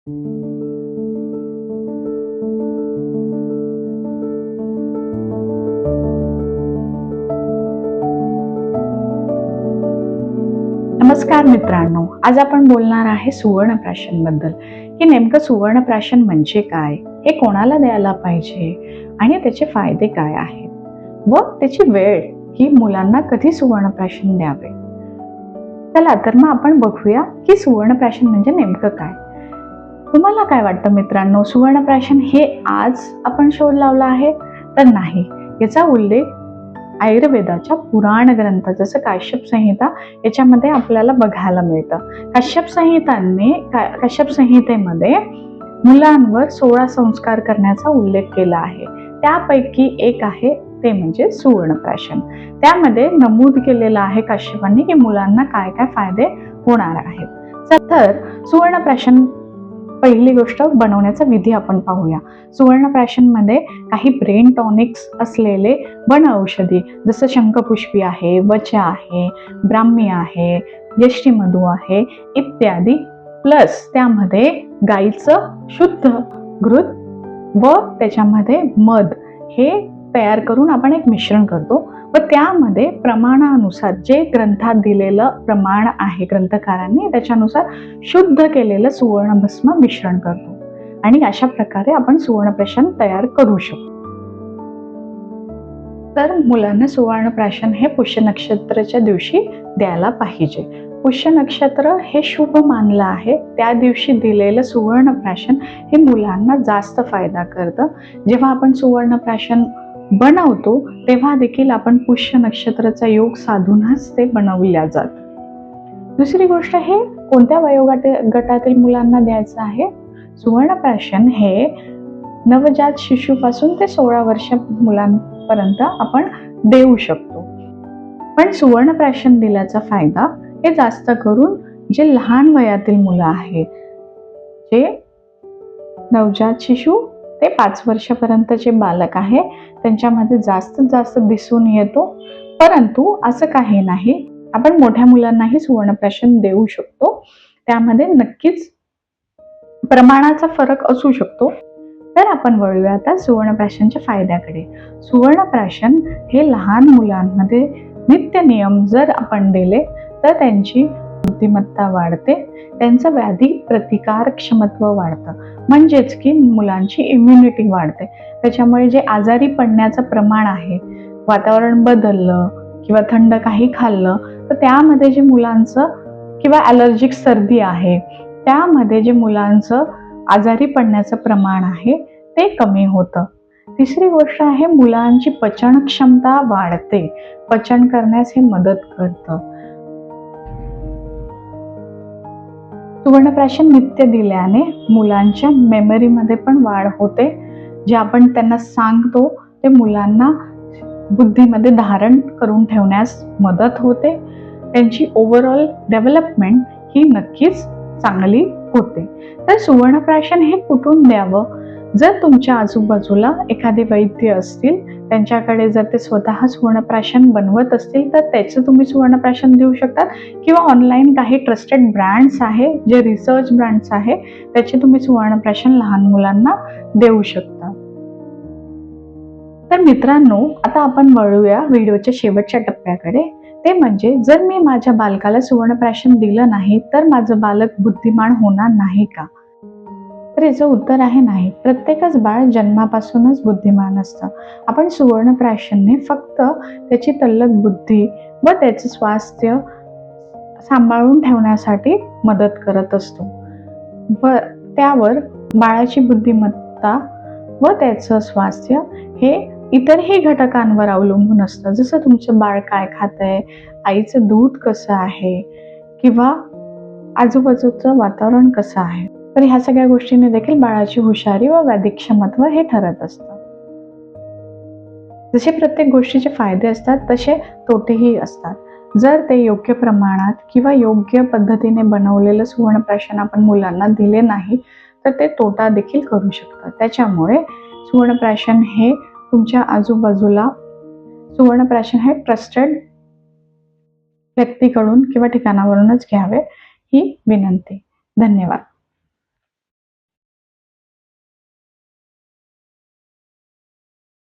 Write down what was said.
नमस्कार मित्रांनो, आज आपण बोलणार आहे सुवर्णप्राशन बद्दल की नेमकं सुवर्णप्राशन म्हणजे काय, हे कोणाला द्यायला पाहिजे आणि त्याचे फायदे काय आहेत व त्याची वेळ की मुलांना कधी सुवर्णप्राशन द्यावे. चला तर मग आपण बघूया की सुवर्णप्राशन म्हणजे नेमकं काय. तुम्हाला काय वाटतं मित्रांनो, सुवर्णप्राशन हे आज आपण शोध लावला आहे तर नाही. याचा उल्लेख आयुर्वेदाच्या पुराण ग्रंथ जसं काश्यप संहिता याच्यामध्ये आपल्याला बघायला मिळतं. काश्यप संहितेमध्ये मुलांवर 16 संस्कार करण्याचा उल्लेख केला आहे. त्यापैकी एक आहे ते म्हणजे सुवर्णप्राशन. त्यामध्ये नमूद केलेलं आहे काश्यपांनी की मुलांना काय काय फायदे होणार आहेत. तर सुवर्णप्राशन पहिली गोष्ट बनवण्याचा विधी आपण पाहूया. सुवर्णप्राशन मध्ये काही ब्रेन टॉनिक्स असलेले वन औषधी जसं शंखपुष्पी आहे, वचा आहे, ब्राह्मी आहे, यष्टीमधू आहे इत्यादी, प्लस त्यामध्ये गाईचं शुद्ध घृत व त्याच्यामध्ये मध हे तयार करून आपण एक मिश्रण करतो व त्यामध्ये प्रमाणानुसार जे ग्रंथात दिलेलं प्रमाण आहे ग्रंथकारांनी त्याच्यानुसार शुद्ध केलेलं सुवर्णभस्म मिश्रण करतो आणि अशा प्रकारे आपण सुवर्णप्राशन तयार करू शकतो. तर मुलांना सुवर्णप्राशन हे पुष्य नक्षत्राच्या दिवशी द्यायला पाहिजे. पुष्य नक्षत्र हे शुभ मानलं आहे. त्या दिवशी दिलेलं सुवर्णप्राशन हे मुलांना जास्त फायदा करतं. जेव्हा आपण सुवर्णप्राशन बनवतो तेव्हा देखील आपण पुष्य नक्षत्राचा योग साधूनच ते बनवल्या जातं. दुसरी गोष्ट, हे कोणत्या वयोगटातील मुलांना द्यायचं आहे. सुवर्णप्राशन हे नवजात शिशुपासून ते 16 वर्ष मुलांपर्यंत आपण देऊ शकतो. पण सुवर्णप्राशन दिल्याचा फायदा हे जास्त करून जे लहान वयातील मुलं आहेत, जे नवजात शिशु ते 5 वर्षापर्यंतचे बालक आहे, त्यांच्यामध्ये जास्तीत जास्त दिसून येतो. परंतु असं काही नाही, आपण मोठ्या मुलांनाही सुवर्णप्राशन देऊ शकतो. त्यामध्ये नक्कीच प्रमाणाचा फरक असू शकतो. तर आपण वळूया आता सुवर्णप्राशनच्या फायद्याकडे. सुवर्णप्राशन हे लहान मुलांमध्ये नित्य नियम जर आपण दिले तर त्यांची बुद्धिमत्ता वाढते, त्यांचं व्याधी प्रतिकार क्षमत्व वाढतं, म्हणजेच की मुलांची इम्युनिटी वाढते. त्याच्यामुळे जे आजारी पडण्याचं प्रमाण आहे, वातावरण बदललं किंवा थंड काही खाल्लं तर त्यामध्ये जे मुलांचं किंवा ॲलर्जिक सर्दी आहे त्यामध्ये जे मुलांचं आजारी पडण्याचं प्रमाण आहे ते कमी होतं. तिसरी गोष्ट आहे, मुलांची पचन क्षमता वाढते, पचन करण्यास हे मदत करतं. सुवर्णप्राशन नित्य दिल्याने मुलांच्या मेमरीमध्ये पण वाढ होते. जे आपण त्यांना सांगतो ते मुलांना बुद्धीमध्ये धारण करून ठेवण्यास मदत होते. त्यांची ओव्हरऑल डेव्हलपमेंट ही नक्कीच चांगली होते. तर सुवर्णप्राशन हे कुठून द्यावं? जर तुमच्या आजूबाजूला एखादे वैद्य असतील, त्यांच्याकडे जर ते स्वतः सुवर्णप्राशन बनवत असतील तर त्याचं तुम्ही सुवर्णप्राशन देऊ शकता, किंवा ऑनलाईन काही ट्रस्टेड ब्रँड्स आहे, जे रिसर्च ब्रँड्स आहे, त्याचे तुम्ही सुवर्णप्राशन लहान मुलांना देऊ शकता. तर मित्रांनो, आता आपण वळूया व्हिडिओच्या शेवटच्या टप्प्याकडे. ते म्हणजे, जर मी माझ्या बालकाला सुवर्णप्राशन दिलं नाही तर माझं बालक बुद्धिमान होणार नाही का? तर याचं उत्तर आहे नाही. प्रत्येकच बाळ जन्मापासूनच बुद्धिमान असतं. आपण सुवर्णप्राशनने फक्त त्याची तल्लख बुद्धी व त्याचं स्वास्थ्य सांभाळून ठेवण्यासाठी मदत करत असतो. व त्यावर बाळाची बुद्धिमत्ता व त्याचं स्वास्थ्य हे इतरही घटकांवर अवलंबून असतं. जसं तुमचं बाळ काय खातंय, आईचं दूध कसं आहे, किंवा आजूबाजूचं वातावरण कसं आहे. तर ह्या सगळ्या गोष्टींनी देखील बाळाची हुशारी व व्याधिक्षमत्व हे ठरत असतं. जसे प्रत्येक गोष्टीचे फायदे असतात तसे तोटेही असतात. जर ते योग्य प्रमाणात किंवा योग्य पद्धतीने बनवलेलं सुवर्णप्राशन आपण मुलांना दिले नाही तर ते तोटा देखील करू शकतात. त्याच्यामुळे सुवर्णप्राशन हे तुमच्या आजूबाजूला सुवर्णप्राशन हे ट्रस्टेड व्यक्तीकडून किंवा ठिकाणावरूनच घ्यावे ही विनंती. धन्यवाद.